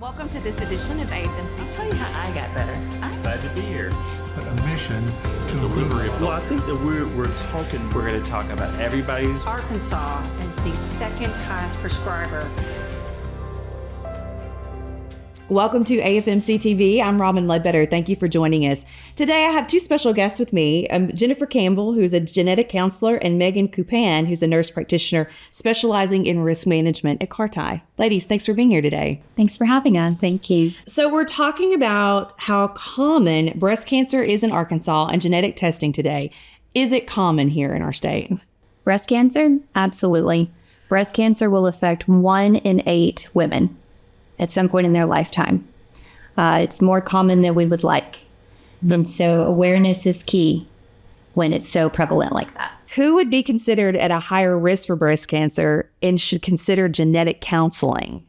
Welcome to this edition of AFMC. I'll tell you how I got better. I'm Glad to be here. A mission to Delivery of. Well, I think that we're going to talk about everybody's. Arkansas is the second highest prescriber. Welcome to AFMCTV. I'm Robin Ledbetter. Thank you for joining us. Today I have two special guests with me, Jennifer Campbell, who's a genetic counselor, and Megan Coupan, who's a nurse practitioner specializing in risk management at CARTI. Ladies, thanks for being here today. Thanks for having us. Thank you. So we're talking about how common breast cancer is in Arkansas and genetic testing today. Is it common here in our state? Breast cancer? Absolutely. Breast cancer will affect 1 in 8 women at some point in their lifetime. It's more common than we would like. And so awareness is key when it's so prevalent like that. Who would be considered at a higher risk for breast cancer and should consider genetic counseling?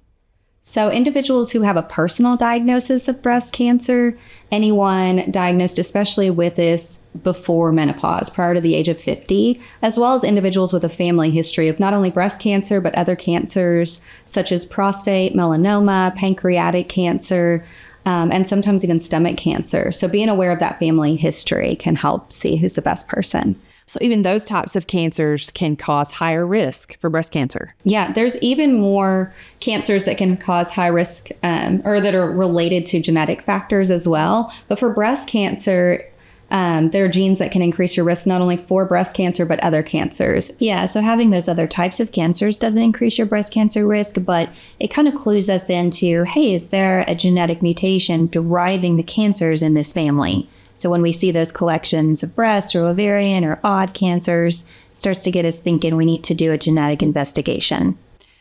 So individuals who have a personal diagnosis of breast cancer, anyone diagnosed especially with this before menopause, prior to the age of 50, as well as individuals with a family history of not only breast cancer, but other cancers such as prostate, melanoma, pancreatic cancer, and sometimes even stomach cancer. So being aware of that family history can help see who's the best person. So even those types of cancers can cause higher risk for breast cancer. Yeah, there's even more cancers that can cause high risk or that are related to genetic factors as well. But for breast cancer, there are genes that can increase your risk not only for breast cancer, but other cancers. Yeah, so having those other types of cancers doesn't increase your breast cancer risk, but it kind of clues us into, hey, is there a genetic mutation driving the cancers in this family? So when we see those collections of breast or ovarian or odd cancers, it starts to get us thinking we need to do a genetic investigation.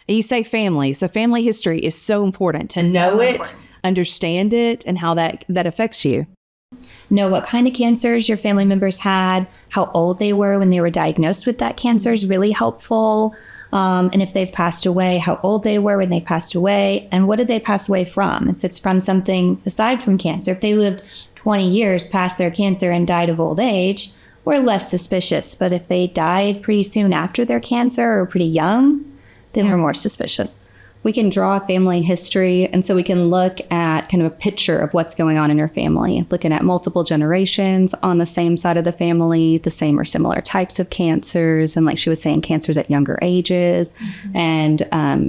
And you say family. So family history is so important to know it, understand it, and how that affects you. Know what kind of cancers your family members had, how old they were when they were diagnosed with that cancer is really helpful. And if they've passed away, how old they were when they passed away, and what did they pass away from? If it's from something aside from cancer, if they lived 20 years past their cancer and died of old age, we're less suspicious. But if they died pretty soon after their cancer or pretty young, then we're more suspicious. We can draw a family history, and so we can look at kind of a picture of what's going on in your family, looking at multiple generations on the same side of the family, the same or similar types of cancers, and like she was saying, cancers at younger ages, and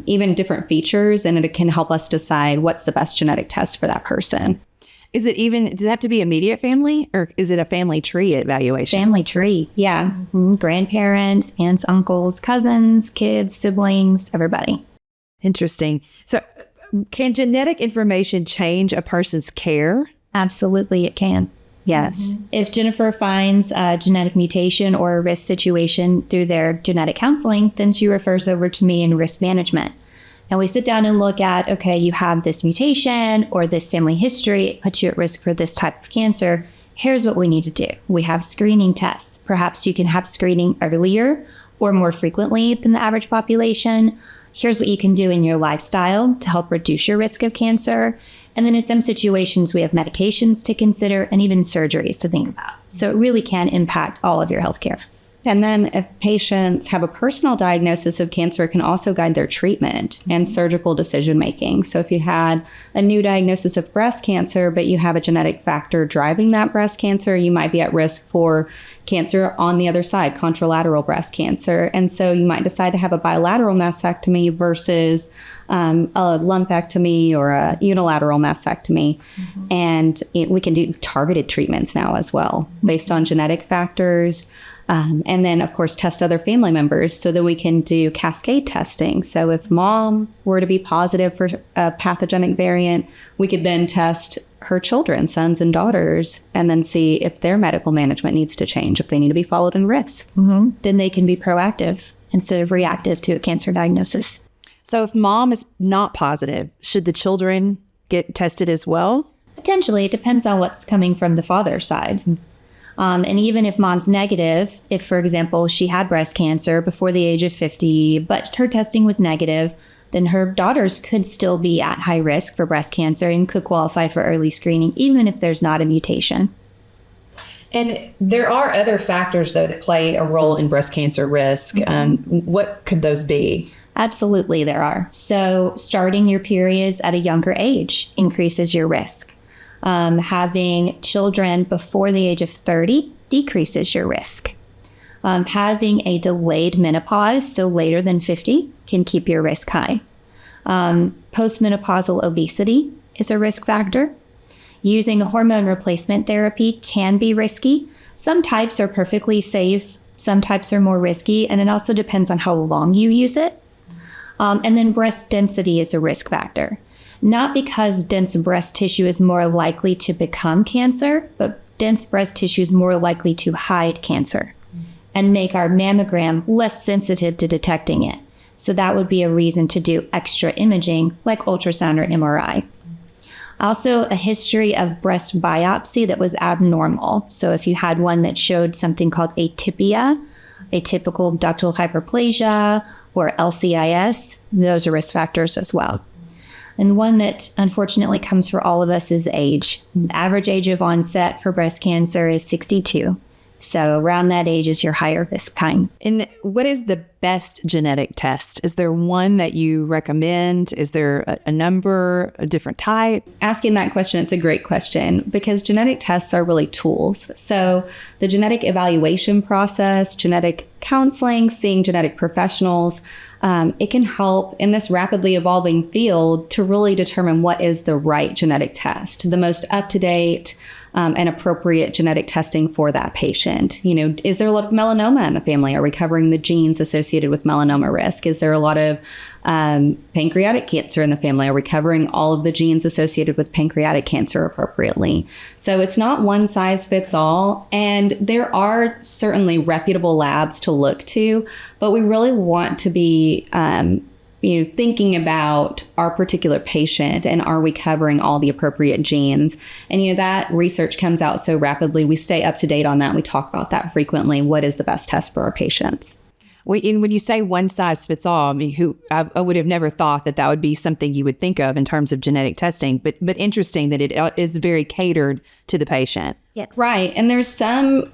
even different features, and it can help us decide what's the best genetic test for that person. Does it have to be immediate family, or is it a family tree evaluation? Family tree, yeah. Mm-hmm. Grandparents, aunts, uncles, cousins, kids, siblings, everybody. Interesting. So can genetic information change a person's care? Absolutely, it can. Yes. Mm-hmm. If Jennifer finds a genetic mutation or a risk situation through their genetic counseling, then she refers over to me in risk management. And we sit down and look at, okay, you have this mutation or this family history, it puts you at risk for this type of cancer. Here's what we need to do. We have screening tests. Perhaps you can have screening earlier or more frequently than the average population. Here's what you can do in your lifestyle to help reduce your risk of cancer. And then in some situations, we have medications to consider and even surgeries to think about. So it really can impact all of your healthcare. And then if patients have a personal diagnosis of cancer, it can also guide their treatment and surgical decision-making. So if you had a new diagnosis of breast cancer, but you have a genetic factor driving that breast cancer, you might be at risk for cancer on the other side, contralateral breast cancer. And so you might decide to have a bilateral mastectomy versus a lumpectomy or a unilateral mastectomy. Mm-hmm. And we can do targeted treatments now as well, based on genetic factors. And then, of course, test other family members so that we can do cascade testing. So if mom were to be positive for a pathogenic variant, we could then test her children, sons and daughters, and then see if their medical management needs to change, if they need to be followed in risk. Mm-hmm. Then they can be proactive instead of reactive to a cancer diagnosis. So if mom is not positive, should the children get tested as well? Potentially. It depends on what's coming from the father's side. Mm-hmm. And even if mom's negative, if, for example, she had breast cancer before the age of 50, but her testing was negative, then her daughters could still be at high risk for breast cancer and could qualify for early screening, even if there's not a mutation. And there are other factors, though, that play a role in breast cancer risk. Mm-hmm. What could those be? Absolutely, there are. So starting your periods at a younger age increases your risk. Having children before the age of 30 decreases your risk. Having a delayed menopause, so later than 50, can keep your risk high. Postmenopausal obesity is a risk factor. Using hormone replacement therapy can be risky. Some types are perfectly safe. Some types are more risky, and it also depends on how long you use it. And then breast density is a risk factor. Not because dense breast tissue is more likely to become cancer, but dense breast tissue is more likely to hide cancer and make our mammogram less sensitive to detecting it. So that would be a reason to do extra imaging like ultrasound or MRI. Also, a history of breast biopsy that was abnormal. So if you had one that showed something called atypia, atypical ductal hyperplasia, or LCIS, those are risk factors as well. And one that unfortunately comes for all of us is age. The average age of onset for breast cancer is 62. So around that age is your higher risk time. And what is the best genetic test? Is there one that you recommend? Is there a number, a different type? Asking that question, it's a great question because genetic tests are really tools. So the genetic evaluation process, genetic counseling, seeing genetic professionals, it can help in this rapidly evolving field to really determine what is the right genetic test, the most up-to-date and appropriate genetic testing for that patient. You know, is there a lot of melanoma in the family? Are we covering the genes associated with melanoma risk? Is there a lot of pancreatic cancer in the family? Are we covering all of the genes associated with pancreatic cancer appropriately? So it's not one size fits all. And there are certainly reputable labs to look to, but we really want to be thinking about our particular patient and are we covering all the appropriate genes? And, that research comes out so rapidly. We stay up to date on that. We talk about that frequently. What is the best test for our patients? When you say one size fits all, I would have never thought that would be something you would think of in terms of genetic testing, but interesting that it is very catered to the patient. Yes. Right. And there's some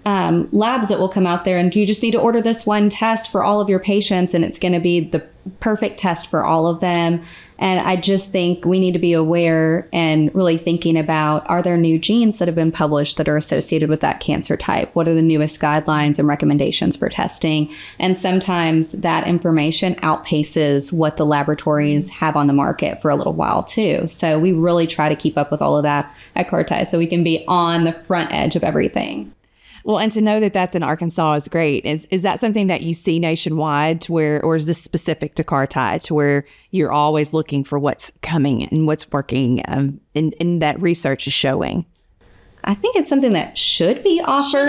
labs that will come out there and you just need to order this one test for all of your patients and it's going to be the perfect test for all of them. And I just think we need to be aware and really thinking about, are there new genes that have been published that are associated with that cancer type? What are the newest guidelines and recommendations for testing? And sometimes that information outpaces what the laboratories have on the market for a little while too. So we really try to keep up with all of that at CARTI so we can be on the front edge of everything. Well, and to know that that's in Arkansas is great. Is that something that you see nationwide to where, or is this specific to CARTI to where you're always looking for what's coming and what's working and that research is showing? I think it's something that should be offered.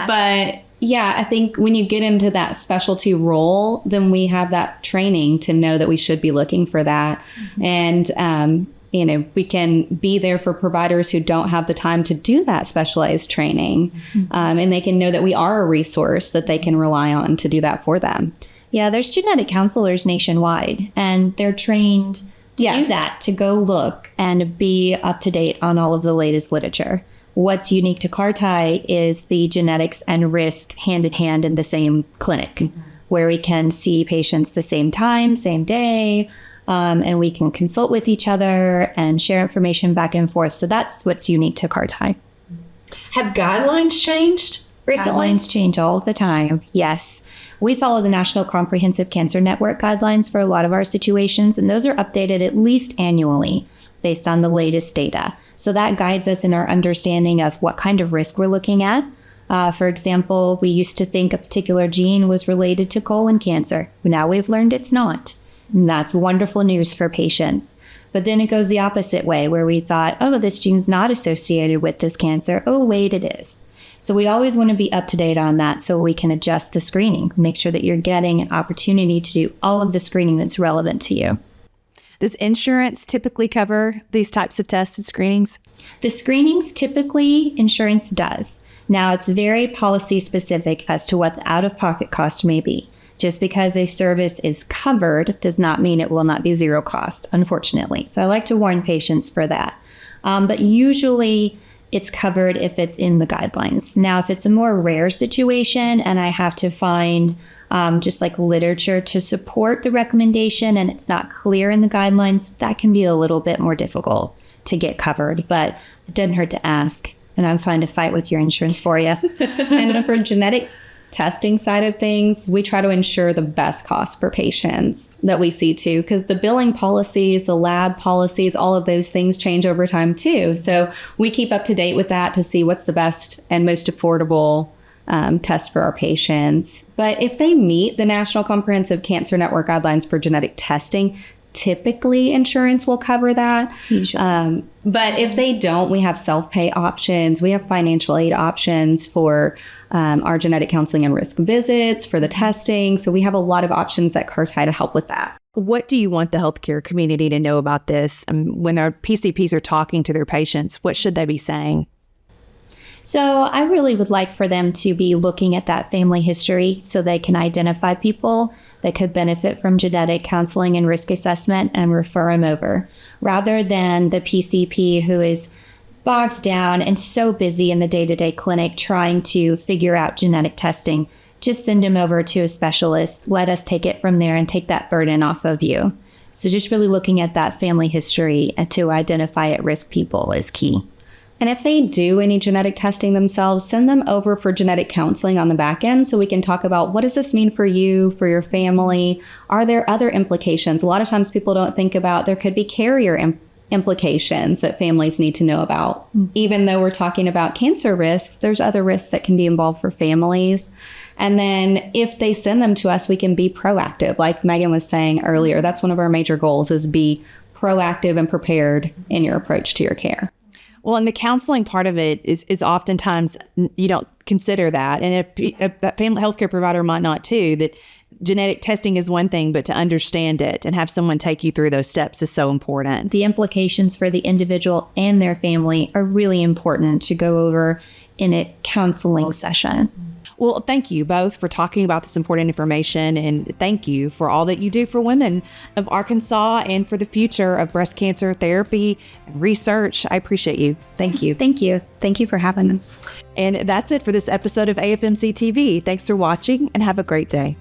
But yeah, I think when you get into that specialty role, then we have that training to know that we should be looking for that. Mm-hmm. And, we can be there for providers who don't have the time to do that specialized training. Mm-hmm. And they can know that we are a resource that they can rely on to do that for them. Yeah, there's genetic counselors nationwide, and they're trained to do that, to go look and be up to date on all of the latest literature. What's unique to CARTI is the genetics and risk hand in hand in the same clinic, where we can see patients the same time, same day, and we can consult with each other and share information back and forth. So that's what's unique to CARTI. Have guidelines changed recently? Guidelines change all the time, yes. We follow the National Comprehensive Cancer Network guidelines for a lot of our situations, and those are updated at least annually based on the latest data. So that guides us in our understanding of what kind of risk we're looking at. For example, we used to think a particular gene was related to colon cancer. Now we've learned it's not. And that's wonderful news for patients. But then it goes the opposite way, where we thought, oh, this gene's not associated with this cancer. Oh, wait, it is. So we always want to be up to date on that so we can adjust the screening, make sure that you're getting an opportunity to do all of the screening that's relevant to you. Does insurance typically cover these types of tests and screenings? The screenings, typically, insurance does. Now, it's very policy specific as to what the out-of-pocket cost may be. Just because a service is covered does not mean it will not be zero cost, unfortunately. So I like to warn patients for that. But usually it's covered if it's in the guidelines. Now, if it's a more rare situation and I have to find just like literature to support the recommendation and it's not clear in the guidelines, that can be a little bit more difficult to get covered, but it doesn't hurt to ask. And I'm fine to fight with your insurance for you. And for genetic testing side of things, we try to ensure the best cost for patients that we see too, because the billing policies, the lab policies, all of those things change over time too. So we keep up to date with that to see what's the best and most affordable test for our patients. But if they meet the National Comprehensive Cancer Network guidelines for genetic testing, typically insurance will cover that. But if they don't, we have self-pay options. We have financial aid options for our genetic counseling and risk visits, for the testing. So we have a lot of options at CARTI to help with that. What do you want the healthcare community to know about this? When our PCPs are talking to their patients, what should they be saying? So I really would like for them to be looking at that family history so they can identify people that could benefit from genetic counseling and risk assessment and refer them over, rather than the PCP who is bogged down and so busy in the day-to-day clinic trying to figure out genetic testing. Just send them over to a specialist. Let us take it from there and take that burden off of you. So just really looking at that family history and to identify at-risk people is key. And if they do any genetic testing themselves, send them over for genetic counseling on the back end so we can talk about what does this mean for you, for your family? Are there other implications? A lot of times people don't think about there could be carrier implications that families need to know about. Even though we're talking about cancer risks, there's other risks that can be involved for families. And then if they send them to us, we can be proactive. Like Megan was saying earlier, that's one of our major goals is be proactive and prepared in your approach to your care. Well, and the counseling part of it is oftentimes you don't consider that. And a family healthcare provider might not too, that genetic testing is one thing, but to understand it and have someone take you through those steps is so important. The implications for the individual and their family are really important to go over in a counseling session. Well, thank you both for talking about this important information, and thank you for all that you do for women of Arkansas and for the future of breast cancer therapy and research. I appreciate you. Thank you. Thank you. Thank you for having us. And that's it for this episode of AFMC TV. Thanks for watching and have a great day.